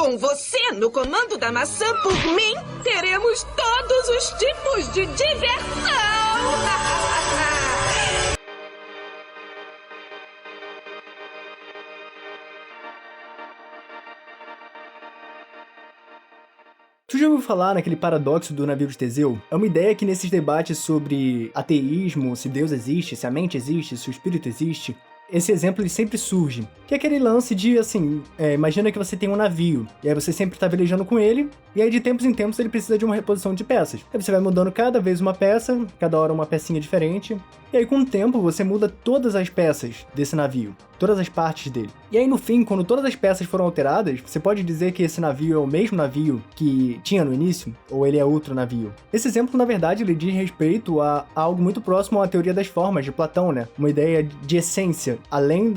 Com você no comando da maçã por mim, teremos todos os tipos de diversão! Tu já ouviu falar naquele paradoxo do navio de Teseu? É uma ideia que nesses debates sobre ateísmo, se Deus existe, se a mente existe, se o espírito existe, esse exemplo ele sempre surge, que é aquele lance de, assim, imagina que você tem um navio, e aí você sempre tá velejando com ele, e aí de tempos em tempos ele precisa de uma reposição de peças. Aí você vai mudando cada vez uma peça, cada hora uma pecinha diferente, e aí com o tempo você muda todas as peças desse navio, todas as partes dele. E aí no fim, quando todas as peças foram alteradas, você pode dizer que esse navio é o mesmo navio que tinha no início, ou ele é outro navio? Esse exemplo, na verdade, ele diz respeito a algo muito próximo à teoria das formas de Platão, né? Uma ideia de essência, além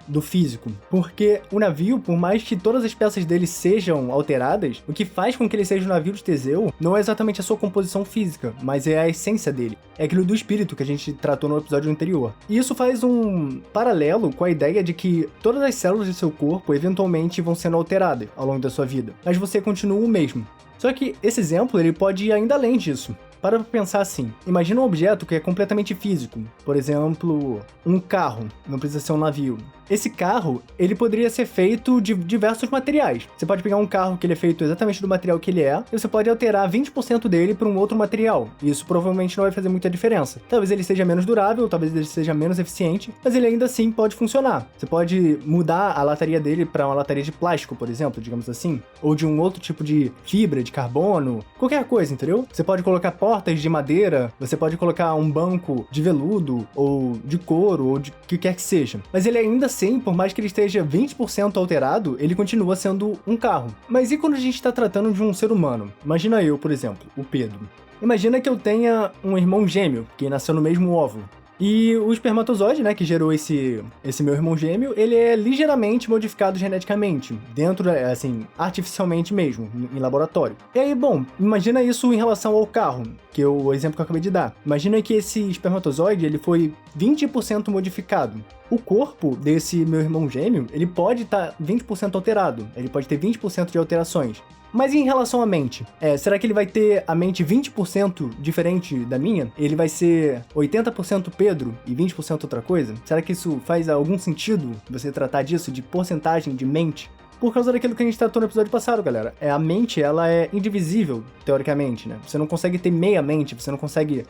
do físico. Porque o navio, por mais que todas as peças dele sejam alteradas, o que faz com que ele seja o navio de Teseu não é exatamente a sua composição física, mas é a essência dele. É aquilo do espírito que a gente tratou no episódio anterior. E isso faz um paralelo com a ideia de que todas as células do seu corpo eventualmente vão sendo alteradas ao longo da sua vida, mas você continua o mesmo. Só que esse exemplo ele pode ir ainda além disso. Para pra pensar assim, imagina um objeto que é completamente físico, por exemplo, um carro, não precisa ser um navio. Esse carro, ele poderia ser feito de diversos materiais. Você pode pegar um carro que ele é feito exatamente do material que ele é, e você pode alterar 20% dele para um outro material. E isso provavelmente não vai fazer muita diferença. Talvez ele seja menos durável, talvez ele seja menos eficiente, mas ele ainda assim pode funcionar. Você pode mudar a lataria dele para uma lataria de plástico, por exemplo, digamos assim, ou de um outro tipo de fibra, de carbono, qualquer coisa, entendeu? Você pode colocar portas de madeira, você pode colocar um banco de veludo, ou de couro, ou de o que quer que seja. Mas ele ainda assim, por mais que ele esteja 20% alterado, ele continua sendo um carro. Mas e quando a gente está tratando de um ser humano? Imagina eu, por exemplo, o Pedro. Imagina que eu tenha um irmão gêmeo, que nasceu no mesmo óvulo. E o espermatozoide, né, que gerou esse meu irmão gêmeo, ele é ligeiramente modificado geneticamente, dentro, assim, artificialmente mesmo, em laboratório. E aí, bom, imagina isso em relação ao carro, que é o exemplo que eu acabei de dar. Imagina que esse espermatozoide, ele foi 20% modificado. O corpo desse meu irmão gêmeo, ele pode estar 20% alterado, ele pode ter 20% de alterações. Mas em relação à mente, será que ele vai ter a mente 20% diferente da minha? Ele vai ser 80% Pedro e 20% outra coisa? Será que isso faz algum sentido, você tratar disso, de porcentagem de mente? Por causa daquilo que a gente tratou no episódio passado, galera. A mente, ela é indivisível, teoricamente, né? Você não consegue ter meia mente, você não consegue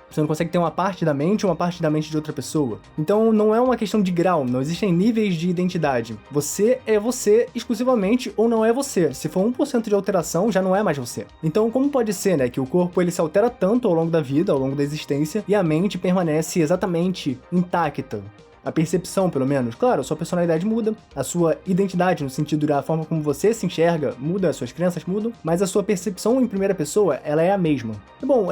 ter uma parte da mente ou uma parte da mente de outra pessoa. Então, não é uma questão de grau, não existem níveis de identidade. Você é você exclusivamente ou não é você. Se for 1% de alteração, já não é mais você. Então, como pode ser, né, que o corpo ele se altera tanto ao longo da vida, ao longo da existência, e a mente permanece exatamente intacta? A percepção, pelo menos. Claro, a sua personalidade muda, a sua identidade, no sentido da forma como você se enxerga, muda, as suas crenças mudam, mas a sua percepção em primeira pessoa, ela é a mesma. E, bom,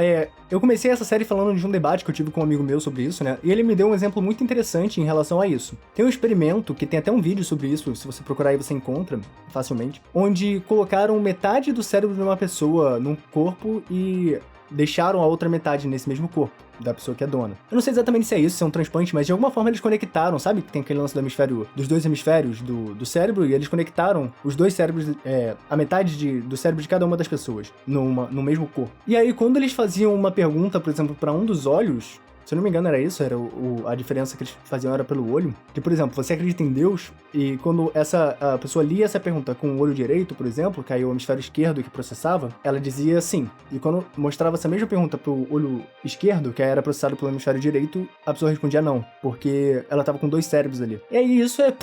eu comecei essa série falando de um debate que eu tive com um amigo meu sobre isso, né? E ele me deu um exemplo muito interessante em relação a isso. Tem um experimento, que tem até um vídeo sobre isso, se você procurar aí você encontra facilmente, onde colocaram metade do cérebro de uma pessoa num corpo e deixaram a outra metade nesse mesmo corpo da pessoa que é dona. Eu não sei exatamente se é isso, se é um transplante, mas de alguma forma eles conectaram, sabe? Que tem aquele lance do hemisfério, dos dois hemisférios do cérebro, e eles conectaram os dois cérebros, a metade do cérebro de cada uma das pessoas, no mesmo corpo. E aí, quando eles faziam uma pergunta, por exemplo, para um dos olhos, se eu não me engano era isso, era a diferença que eles faziam era pelo olho, que, por exemplo, você acredita em Deus, e quando a pessoa lia essa pergunta com o olho direito, por exemplo, que aí o hemisfério esquerdo que processava, ela dizia sim. E quando mostrava essa mesma pergunta pro olho esquerdo, que era processado pelo hemisfério direito, a pessoa respondia não, porque ela tava com dois cérebros ali. E aí isso é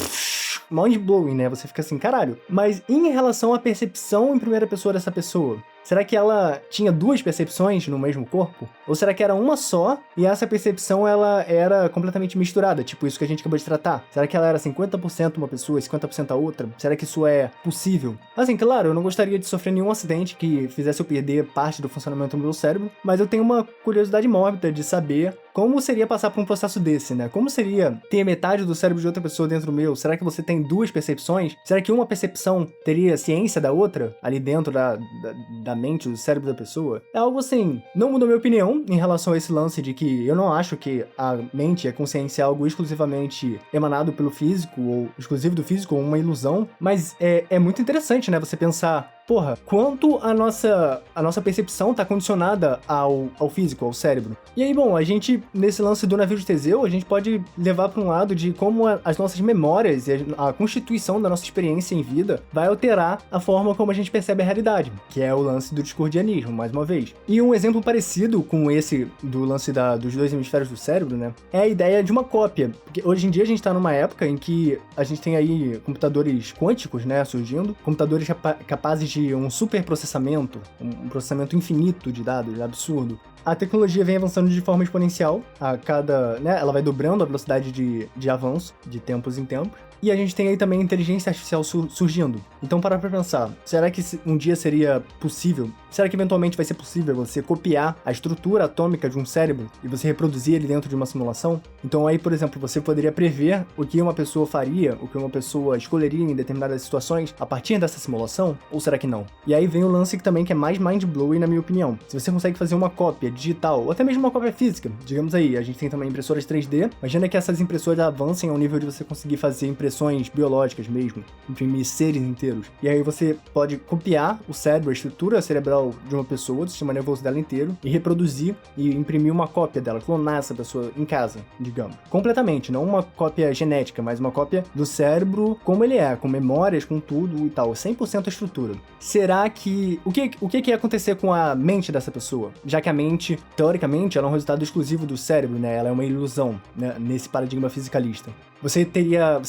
mind-blowing, né? Você fica assim, caralho. Mas em relação à percepção em primeira pessoa dessa pessoa, será que ela tinha duas percepções no mesmo corpo? Ou será que era uma só e essa percepção ela era completamente misturada? Tipo isso que a gente acabou de tratar. Será que ela era 50% uma pessoa e 50% a outra? Será que isso é possível? Assim, claro, eu não gostaria de sofrer nenhum acidente que fizesse eu perder parte do funcionamento do meu cérebro, mas eu tenho uma curiosidade mórbida de saber como seria passar por um processo desse, né? Como seria ter metade do cérebro de outra pessoa dentro do meu? Será que você tem duas percepções? Será que uma percepção teria ciência da outra ali dentro da mente, o cérebro da pessoa, é algo assim, não mudou minha opinião em relação a esse lance de que eu não acho que a mente e a consciência é algo exclusivamente emanado pelo físico, ou exclusivo do físico, ou uma ilusão, mas é muito interessante, né, você pensar, porra, quanto a nossa percepção tá condicionada ao físico, ao cérebro. E aí, bom, a gente, nesse lance do navio de Teseu, a gente pode levar para um lado de como as nossas memórias e a constituição da nossa experiência em vida vai alterar a forma como a gente percebe a realidade, que é o lance do discordianismo, mais uma vez. E um exemplo parecido com esse do lance dos dois hemisférios do cérebro, né, é a ideia de uma cópia. Porque hoje em dia a gente tá numa época em que a gente tem aí computadores quânticos, né, surgindo, computadores capazes de um superprocessamento, um processamento infinito de dados, absurdo. A tecnologia vem avançando de forma exponencial, ela vai dobrando a velocidade de avanço, de tempos em tempos. E a gente tem aí também a inteligência artificial surgindo. Então, para pra pensar, será que um dia seria possível, será que eventualmente vai ser possível você copiar a estrutura atômica de um cérebro e você reproduzir ele dentro de uma simulação? Então aí, por exemplo, você poderia prever o que uma pessoa faria, o que uma pessoa escolheria em determinadas situações a partir dessa simulação? Ou será que não? E aí vem o lance que é mais mind-blowing, na minha opinião. Se você consegue fazer uma cópia digital, ou até mesmo uma cópia física, digamos aí, a gente tem também impressoras 3D, imagina que essas impressoras avancem ao nível de você conseguir fazer impressões biológicas mesmo, imprimir seres inteiros. E aí você pode copiar o cérebro, a estrutura cerebral de uma pessoa, do sistema nervoso dela inteiro, e reproduzir e imprimir uma cópia dela, clonar essa pessoa em casa, digamos. Completamente, não uma cópia genética, mas uma cópia do cérebro como ele é, com memórias, com tudo e tal, 100% a estrutura. Será que... O que ia acontecer com a mente dessa pessoa? Já que a mente, teoricamente, ela é um resultado exclusivo do cérebro, né? Ela é uma ilusão, né? Nesse paradigma fisicalista. Você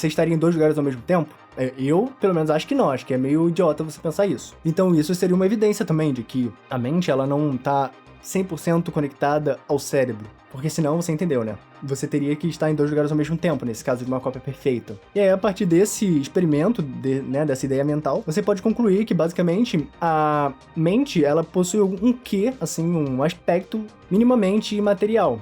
estaria em dois lugares ao mesmo tempo? Eu, pelo menos, acho que não. Acho que é meio idiota você pensar isso. Então, isso seria uma evidência também de que a mente, ela não tá 100% conectada ao cérebro. Porque senão, você entendeu, né? Você teria que estar em dois lugares ao mesmo tempo, nesse caso de uma cópia perfeita. E aí, a partir desse experimento, dessa ideia mental, você pode concluir que, basicamente, a mente, ela possui um quê, assim, um aspecto minimamente imaterial.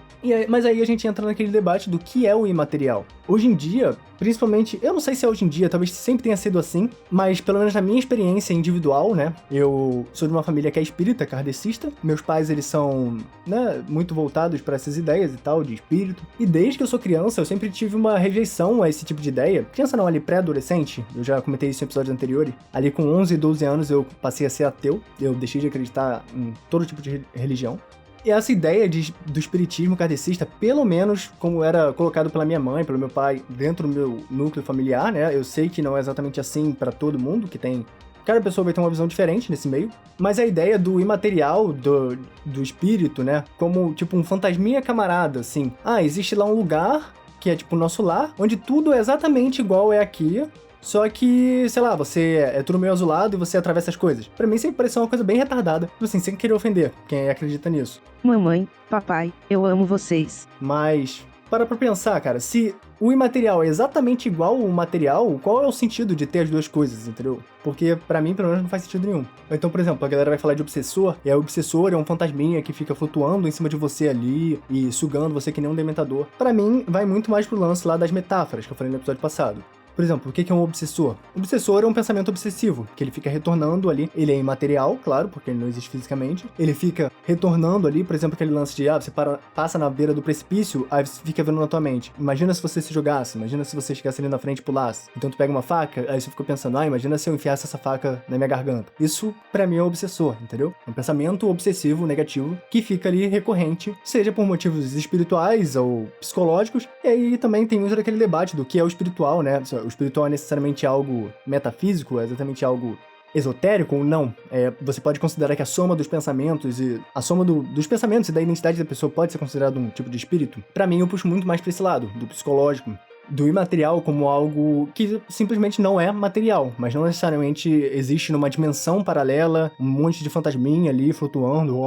Mas aí a gente entra naquele debate do que é o imaterial. Hoje em dia, principalmente, eu não sei se é hoje em dia, talvez sempre tenha sido assim, mas pelo menos na minha experiência individual, né, eu sou de uma família que é espírita, kardecista, meus pais, eles são, né, muito voltados para essas ideias e tal, de espírito, e desde que eu sou criança, eu sempre tive uma rejeição a esse tipo de ideia. Criança não, ali pré-adolescente, eu já comentei isso em episódios anteriores, ali com 11 e 12 anos eu passei a ser ateu, eu deixei de acreditar em todo tipo de religião. E essa ideia do espiritismo kardecista, pelo menos como era colocado pela minha mãe, pelo meu pai, dentro do meu núcleo familiar, né? Eu sei que não é exatamente assim para todo mundo, que tem... Cada pessoa vai ter uma visão diferente nesse meio, mas a ideia do imaterial, do espírito, né? Como, tipo, um fantasminha camarada, assim. Ah, existe lá um lugar, que é tipo o nosso lar, onde tudo é exatamente igual é aqui, só que, sei lá, você é tudo meio azulado e você atravessa as coisas. Pra mim sempre pareceu uma coisa bem retardada, tipo assim, sem querer ofender quem acredita nisso. Mamãe, papai, eu amo vocês. Mas, para pra pensar, cara, se o imaterial é exatamente igual ao material, qual é o sentido de ter as duas coisas, entendeu? Porque pra mim, pelo menos, não faz sentido nenhum. Então, por exemplo, a galera vai falar de obsessor, e o obsessor é um fantasminha que fica flutuando em cima de você ali e sugando você que nem um dementador. Pra mim, vai muito mais pro lance lá das metáforas que eu falei no episódio passado. Por exemplo, o que é um obsessor? O obsessor é um pensamento obsessivo, que ele fica retornando ali. Ele é imaterial, claro, porque ele não existe fisicamente. Ele fica retornando ali, por exemplo, aquele lance de, você passa na beira do precipício, aí você fica vendo na tua mente. Imagina se você se jogasse, imagina se você chegasse ali na frente e pulasse. Então tu pega uma faca, aí você fica pensando, imagina se eu enfiasse essa faca na minha garganta. Isso, pra mim, é um obsessor, entendeu? É um pensamento obsessivo, negativo, que fica ali recorrente, seja por motivos espirituais ou psicológicos. E aí também tem muito daquele debate do que é o espiritual, né? O espiritual é necessariamente algo metafísico, é exatamente algo esotérico ou não? Você pode considerar que a soma dos pensamentos e a soma dos pensamentos e da identidade da pessoa pode ser considerado um tipo de espírito? Pra mim, eu puxo muito mais pra esse lado, do psicológico, do imaterial como algo que simplesmente não é material, mas não necessariamente existe numa dimensão paralela, um monte de fantasminha ali flutuando.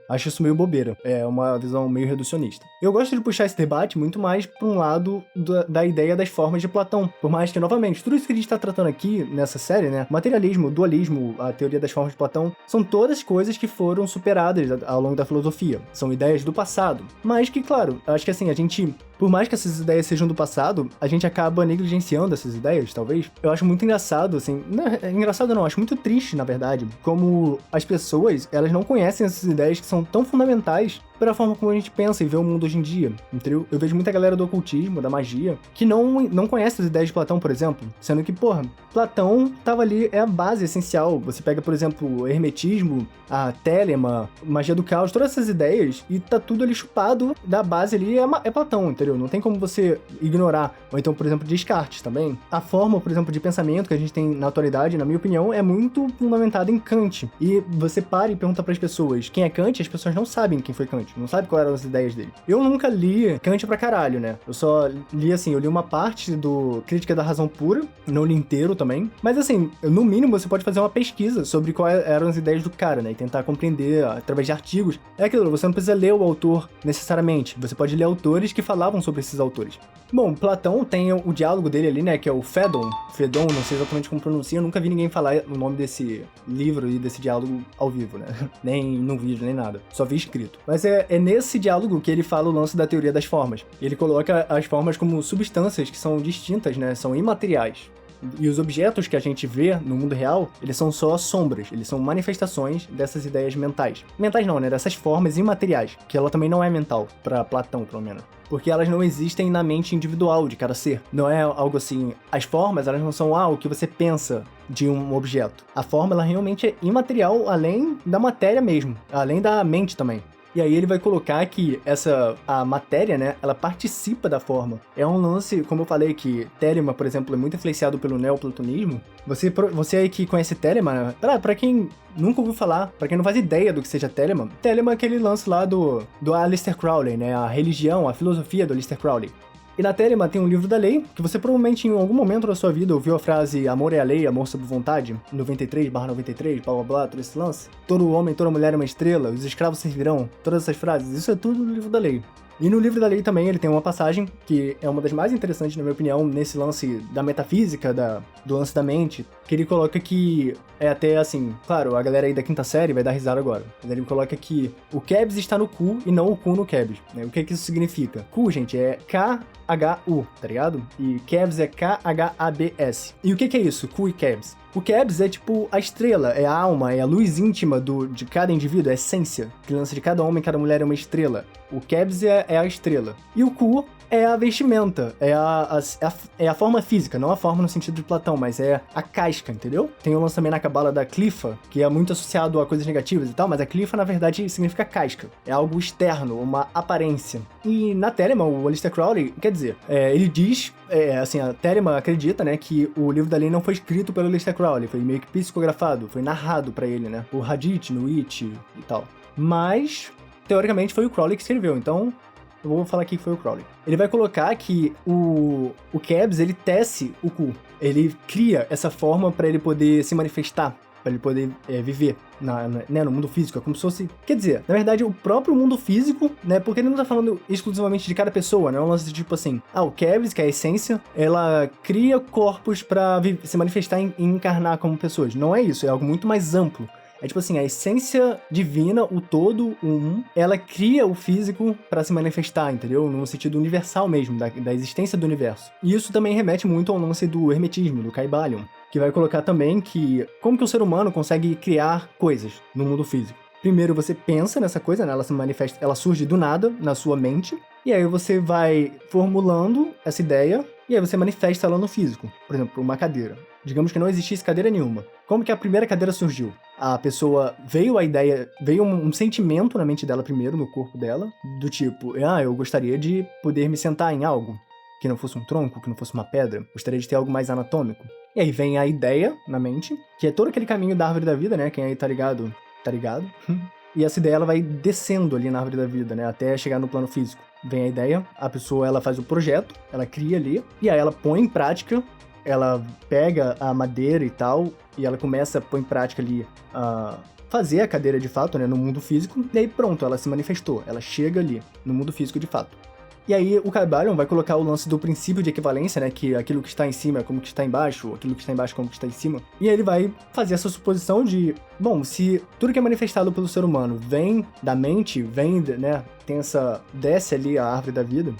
Acho isso meio bobeira, é uma visão meio reducionista. Eu gosto de puxar esse debate muito mais para um lado da ideia das formas de Platão, por mais que, novamente, tudo isso que a gente está tratando aqui nessa série, né, materialismo, dualismo, a teoria das formas de Platão, são todas coisas que foram superadas ao longo da filosofia, são ideias do passado, mas que, claro, acho que assim, a gente Por mais que essas ideias sejam do passado, a gente acaba negligenciando essas ideias, talvez. Eu acho muito engraçado, assim... Não, engraçado não, acho muito triste, na verdade, como as pessoas, elas não conhecem essas ideias que são tão fundamentais para a forma como a gente pensa e vê o mundo hoje em dia, entendeu? Eu vejo muita galera do ocultismo, da magia, que não conhece as ideias de Platão, por exemplo, sendo que, porra, Platão tava ali, é a base essencial. Você pega, por exemplo, o hermetismo, a Telema, magia do caos, todas essas ideias, e tá tudo ali chupado da base ali, é Platão, entendeu? Não tem como você ignorar. Ou então, por exemplo, Descartes também. A forma, por exemplo, de pensamento que a gente tem na atualidade, na minha opinião, é muito fundamentada em Kant. E você para e pergunta pras pessoas quem é Kant, as pessoas não sabem quem foi Kant. Não sabe quais eram as ideias dele. Eu nunca li Kant pra caralho, né? Eu só li, assim, eu li uma parte do Crítica da Razão Pura, não li inteiro também. Mas, assim, no mínimo, você pode fazer uma pesquisa sobre quais eram as ideias do cara, né? E tentar compreender através de artigos. É aquilo, você não precisa ler o autor necessariamente. Você pode ler autores que falavam sobre esses autores. Bom, Platão tem o diálogo dele ali, né? Que é o Fedon, não sei exatamente como pronuncia. Eu nunca vi ninguém falar o nome desse livro e desse diálogo ao vivo, né? Nem no vídeo, nem nada. Só vi escrito. Mas é nesse diálogo que ele fala o lance da teoria das formas. Ele coloca as formas como substâncias que são distintas, né? São imateriais. E os objetos que a gente vê no mundo real, eles são só sombras, eles são manifestações dessas ideias mentais. Mentais não, né? Dessas formas imateriais, que ela também não é mental, pra Platão, pelo menos. Porque elas não existem na mente individual de cada ser. Não é algo assim... As formas, elas não são o que você pensa de um objeto. A forma, ela realmente é imaterial, além da matéria mesmo. Além da mente também. E aí ele vai colocar que a matéria, né, ela participa da forma. É um lance, como eu falei, que Telema, por exemplo, é muito influenciado pelo neoplatonismo. Você aí que conhece Telema, pra quem nunca ouviu falar, pra quem não faz ideia do que seja Telema é aquele lance lá do Aleister Crowley, né, a religião, a filosofia do Aleister Crowley. E na Telema tem um livro da lei, que você provavelmente em algum momento da sua vida ouviu a frase amor é a lei, amor sob vontade, 93/93, blá blá blá, todo esse lance. Todo homem, toda mulher é uma estrela, os escravos servirão, todas essas frases, isso é tudo no livro da lei. E no livro da lei também ele tem uma passagem que é uma das mais interessantes, na minha opinião, nesse lance da metafísica, do lance da mente, que ele coloca que é até assim, claro, a galera aí da quinta série vai dar risada agora, mas ele coloca que o Kebs está no cu e não o cu no Kebs, né? O que isso significa? Cu, gente, é K-H-U, tá ligado? E Kebs é K-H-A-B-S. E o que é isso? Cu e Kebs? O Kebs é tipo a estrela, é a alma, é a luz íntima de cada indivíduo, é a essência. Que lança de cada homem, cada mulher é uma estrela. O Kebs é a estrela. E o Ku é a vestimenta, é a forma física, não a forma no sentido de Platão, mas é a casca, entendeu? Tem o lance também na cabala da Clifa, que é muito associado a coisas negativas e tal, mas a Clifa, na verdade, significa casca. É algo externo, uma aparência. E na Telema, o Aleister Crowley, quer dizer, ele diz, assim, a Telema acredita, né, que o livro da lei não foi escrito pelo Aleister Crowley, foi meio que psicografado, foi narrado pra ele, né, por Hadith, no It e tal. Mas, teoricamente, foi o Crowley que escreveu, então... Eu vou falar aqui que foi o Crowley. Ele vai colocar que o Kebs, ele tece o Ku. Ele cria essa forma para ele poder se manifestar, para ele poder viver né, no mundo físico. É como se fosse... Quer dizer, na verdade, o próprio mundo físico, né? Porque ele não tá falando exclusivamente de cada pessoa, né? É um lance de tipo assim... o Kebs, que é a essência, ela cria corpos para se manifestar e encarnar como pessoas. Não é isso, é algo muito mais amplo. É tipo assim, a essência divina, o todo, o ela cria o físico pra se manifestar, entendeu? No sentido universal mesmo, da existência do universo. E isso também remete muito ao lance do hermetismo, do Kybalion, que vai colocar também que como que o ser humano consegue criar coisas no mundo físico. Primeiro você pensa nessa coisa, né? Ela se manifesta, ela surge do nada na sua mente, e aí você vai formulando essa ideia, e aí você manifesta ela no físico. Por exemplo, uma cadeira. Digamos que não existisse cadeira nenhuma. Como que a primeira cadeira surgiu? A pessoa veio um sentimento na mente dela primeiro, no corpo dela, do tipo, eu gostaria de poder me sentar em algo que não fosse um tronco, que não fosse uma pedra, gostaria de ter algo mais anatômico. E aí vem a ideia na mente, que é todo aquele caminho da árvore da vida, né? Quem aí tá ligado? Tá ligado? E essa ideia ela vai descendo ali na árvore da vida, né? Até chegar no plano físico. Vem a ideia, a pessoa ela faz o projeto, ela cria ali, e aí ela põe em prática. Ela pega a madeira e tal, e ela começa a pôr em prática ali a fazer a cadeira de fato, né, no mundo físico, e aí pronto, ela se manifestou, ela chega ali, no mundo físico de fato. E aí o Kybalion vai colocar o lance do princípio de equivalência, né, que aquilo que está em cima é como que está embaixo, aquilo que está embaixo é como que está em cima, e aí ele vai fazer essa suposição de, bom, se tudo que é manifestado pelo ser humano vem da mente, né, desce ali a árvore da vida,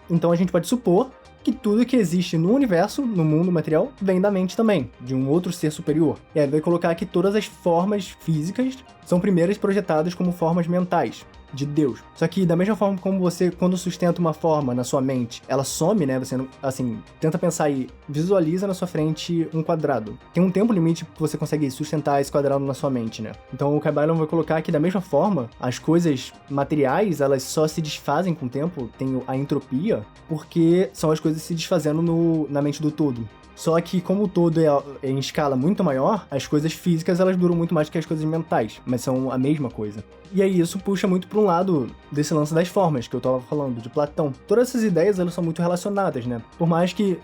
Então a gente pode supor que tudo que existe no universo, no mundo material, vem da mente também, de um outro ser superior. E aí ele vai colocar que todas as formas físicas são primeiras projetadas como formas mentais de Deus. Só que da mesma forma como você, quando sustenta uma forma na sua mente, ela some, né? Você, assim, tenta pensar e visualiza na sua frente um quadrado. Tem um tempo limite que você consegue sustentar esse quadrado na sua mente, né? Então o Cabalon vai colocar que da mesma forma, as coisas materiais, elas só se desfazem com o tempo, tem a entropia, porque são as coisas se desfazendo na mente do todo. Só que como o todo é em escala muito maior, as coisas físicas elas duram muito mais que as coisas mentais, mas são a mesma coisa. E aí isso puxa muito para um lado desse lance das formas que eu tava falando, de Platão. Todas essas ideias elas são muito relacionadas, né? Por mais que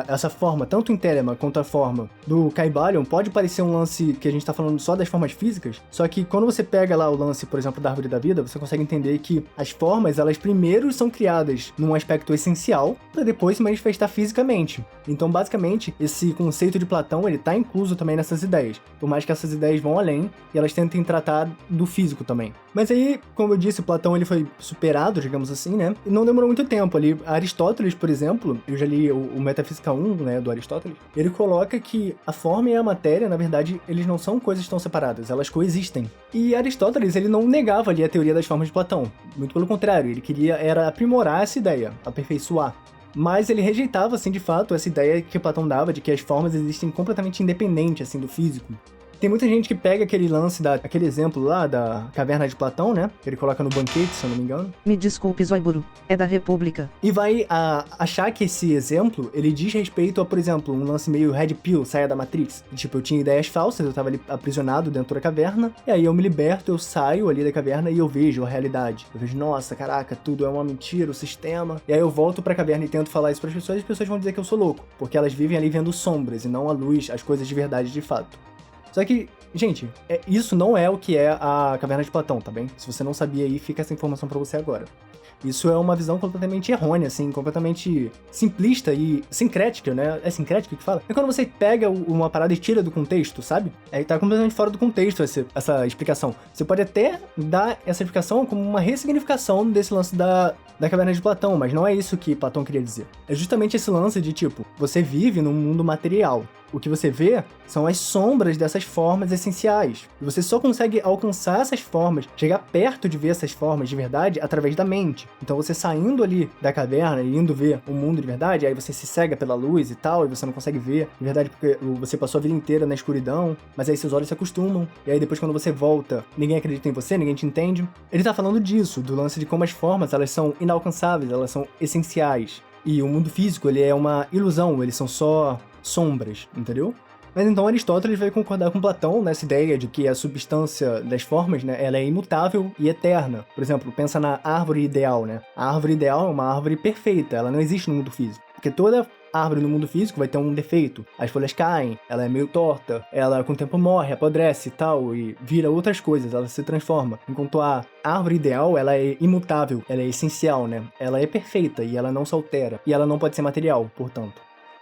essa forma, tanto em Telema quanto a forma do Caibalion, pode parecer um lance que a gente tá falando só das formas físicas, só que quando você pega lá o lance, por exemplo, da Árvore da Vida, você consegue entender que as formas, elas primeiro são criadas num aspecto essencial, para depois se manifestar fisicamente. Então, basicamente, esse conceito de Platão, ele tá incluso também nessas ideias. Por mais que essas ideias vão além, e elas tentem tratar do físico também. Mas aí, como eu disse, Platão ele foi superado, digamos assim, né? E não demorou muito tempo ali. Aristóteles, por exemplo, eu já li o Metafísica 1, né, do Aristóteles, ele coloca que a forma e a matéria, na verdade, eles não são coisas tão separadas, elas coexistem. E Aristóteles, ele não negava ali a teoria das formas de Platão. Muito pelo contrário, ele queria era aprimorar essa ideia, aperfeiçoar. Mas ele rejeitava, assim, de fato, essa ideia que Platão dava de que as formas existem completamente independentes, assim, do físico. Tem muita gente que pega aquele lance, aquele exemplo lá da Caverna de Platão, né? Que ele coloca no banquete, se eu não me engano. Me desculpe, Zoiburu. É da República. E vai achar que esse exemplo, ele diz respeito a, por exemplo, um lance meio Red Pill, saia da Matrix. Tipo, eu tinha ideias falsas, eu tava ali aprisionado dentro da caverna, e aí eu me liberto, eu saio ali da caverna e eu vejo a realidade. Eu vejo, nossa, caraca, tudo é uma mentira, o sistema. E aí eu volto pra caverna e tento falar isso pras pessoas, e as pessoas vão dizer que eu sou louco. Porque elas vivem ali vendo sombras e não a luz, as coisas de verdade de fato. Só que, gente, isso não é o que é a Caverna de Platão, tá bem? Se você não sabia aí, fica essa informação pra você agora. Isso é uma visão completamente errônea, assim, completamente simplista e sincrética, né? É sincrética que fala? É quando você pega uma parada e tira do contexto, sabe? Aí tá completamente fora do contexto essa explicação. Você pode até dar essa explicação como uma ressignificação desse lance da Caverna de Platão, mas não é isso que Platão queria dizer. É justamente esse lance de, tipo, você vive num mundo material. O que você vê são as sombras dessas formas essenciais. E você só consegue alcançar essas formas, chegar perto de ver essas formas de verdade através da mente. Então você saindo ali da caverna e indo ver o mundo de verdade, aí você se cega pela luz e tal, e você não consegue ver de verdade porque você passou a vida inteira na escuridão, mas aí seus olhos se acostumam. E aí depois quando você volta, ninguém acredita em você, ninguém te entende. Ele tá falando disso, do lance de como as formas, elas são inalcançáveis, elas são essenciais. E o mundo físico, ele é uma ilusão, eles são só sombras, entendeu? Mas então Aristóteles vai concordar com Platão nessa ideia de que a substância das formas, né, ela é imutável e eterna. Por exemplo, pensa na árvore ideal, né? A árvore ideal é uma árvore perfeita, ela não existe no mundo físico. Porque toda árvore no mundo físico vai ter um defeito. As folhas caem, ela é meio torta, ela com o tempo morre, apodrece e tal, e vira outras coisas, ela se transforma. Enquanto a árvore ideal, ela é imutável, ela é essencial, né? Ela é perfeita e ela não se altera. E ela não pode ser material, portanto.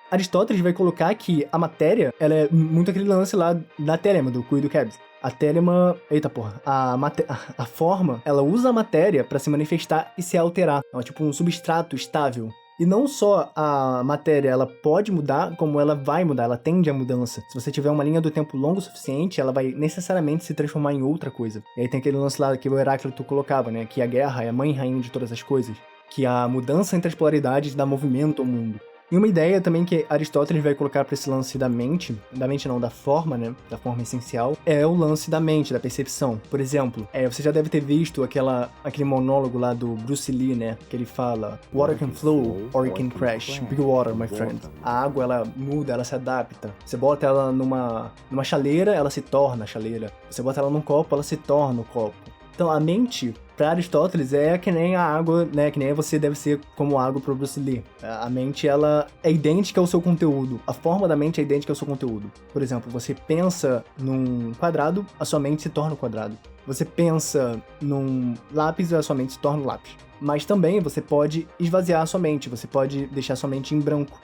Aristóteles vai colocar que a matéria, ela é muito aquele lance lá da Telema, do Cu e do Kebs. A Telema... Eita porra. A forma, ela usa a matéria para se manifestar e se alterar. É tipo um substrato estável. E não só a matéria, ela pode mudar, como ela vai mudar, ela tende à mudança. Se você tiver uma linha do tempo longa o suficiente, ela vai necessariamente se transformar em outra coisa. E aí tem aquele lance lá que o Heráclito colocava, né? Que a guerra é a mãe e rainha de todas as coisas. Que a mudança entre as polaridades dá movimento ao mundo. E uma ideia também que Aristóteles vai colocar para esse lance da mente não, da forma, né, da forma essencial, é o lance da mente, da percepção. Por exemplo, você já deve ter visto aquele monólogo lá do Bruce Lee, né, que ele fala: Water can flow or it can crash. Be water, my friend. A água, ela muda, ela se adapta. Você bota ela numa chaleira, ela se torna a chaleira. Você bota ela num copo, ela se torna o copo. Então, a mente, para Aristóteles, é que nem a água, né? Que nem você deve ser como água para Bruce Lee. A mente, ela é idêntica ao seu conteúdo. A forma da mente é idêntica ao seu conteúdo. Por exemplo, você pensa num quadrado, a sua mente se torna um quadrado. Você pensa num lápis, a sua mente se torna um lápis. Mas também você pode esvaziar a sua mente, você pode deixar a sua mente em branco.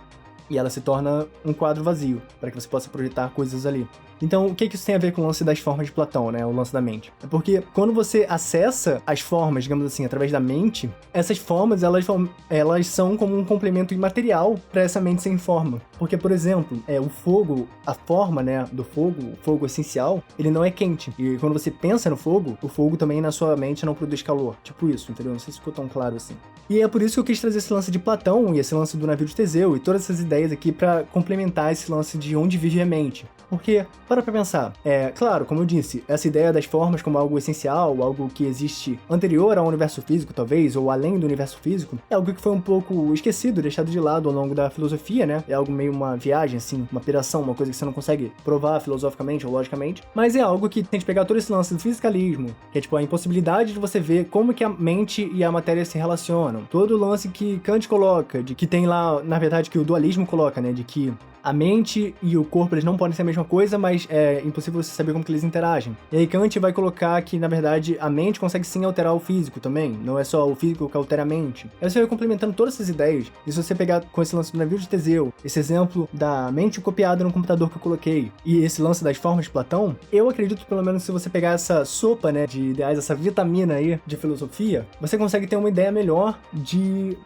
e ela se torna um quadro vazio, para que você possa projetar coisas ali. Então, o que isso tem a ver com o lance das formas de Platão, né? O lance da mente. É porque quando você acessa as formas, digamos assim, através da mente, essas formas, elas são como um complemento imaterial para essa mente sem forma. Porque, por exemplo, o fogo, a forma, né, do fogo, o fogo essencial, ele não é quente. E quando você pensa no fogo, o fogo também na sua mente não produz calor. Tipo isso, entendeu? Não sei se ficou tão claro assim. E é por isso que eu quis trazer esse lance de Platão e esse lance do navio de Teseu e todas essas ideias aqui para complementar esse lance de onde vive a mente. Porque, para pra pensar, claro, como eu disse, essa ideia das formas como algo essencial, algo que existe anterior ao universo físico, talvez, ou além do universo físico, é algo que foi um pouco esquecido, deixado de lado ao longo da filosofia, né? É algo meio uma viagem, assim, uma piração, uma coisa que você não consegue provar filosoficamente ou logicamente, mas é algo que tem que pegar todo esse lance do fisicalismo, que é tipo a impossibilidade de você ver como que a mente e a matéria se relacionam. Todo o lance que Kant coloca, de que tem lá, na verdade, que o dualismo coloca, né? De que a mente e o corpo, eles não podem ser a mesma coisa, mas é impossível você saber como que eles interagem. E aí Kant vai colocar que, na verdade, a mente consegue sim alterar o físico também. Não é só o físico que altera a mente. Aí você vai complementando todas essas ideias. E se você pegar com esse lance do navio de Teseu, esse exemplo da mente copiada no computador que eu coloquei, e esse lance das formas de Platão, eu acredito, pelo menos, se você pegar essa sopa, né, de ideais, essa vitamina aí de filosofia, você consegue ter uma ideia melhor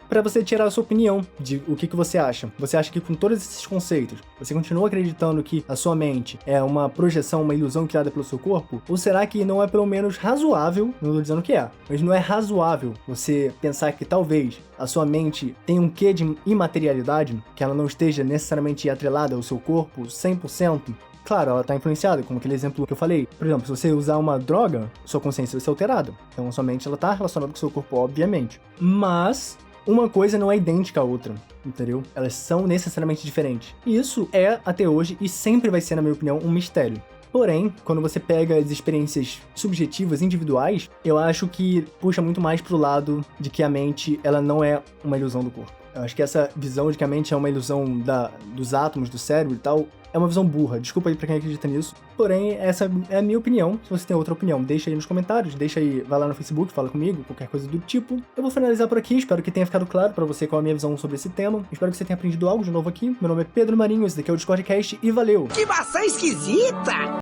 pra você tirar a sua opinião de o que você acha. Você acha que com todos esses conceitos, você continua acreditando que a sua mente é uma projeção, uma ilusão criada pelo seu corpo? Ou será que não é pelo menos razoável, não estou dizendo que é, mas não é razoável você pensar que talvez a sua mente tenha um quê de imaterialidade, que ela não esteja necessariamente atrelada ao seu corpo 100%? Claro, ela está influenciada, como aquele exemplo que eu falei. Por exemplo, se você usar uma droga, sua consciência vai ser alterada. Então, a sua mente está relacionada com o seu corpo, obviamente. Mas uma coisa não é idêntica à outra, entendeu? Elas são necessariamente diferentes. E isso é, até hoje, e sempre vai ser, na minha opinião, um mistério. Porém, quando você pega as experiências subjetivas, individuais, eu acho que puxa muito mais pro lado de que a mente, ela não é uma ilusão do corpo. Eu acho que essa visão de que a mente é uma ilusão dos átomos, do cérebro e tal, é uma visão burra. Desculpa aí pra quem acredita nisso. Porém, essa é a minha opinião. Se você tem outra opinião, deixa aí nos comentários, deixa aí, vai lá no Facebook, fala comigo, qualquer coisa do tipo. Eu vou finalizar por aqui, espero que tenha ficado claro pra você qual é a minha visão sobre esse tema. Espero que você tenha aprendido algo de novo aqui. Meu nome é Pedro Marinho, esse daqui é o Discordcast e valeu! Que maçã esquisita!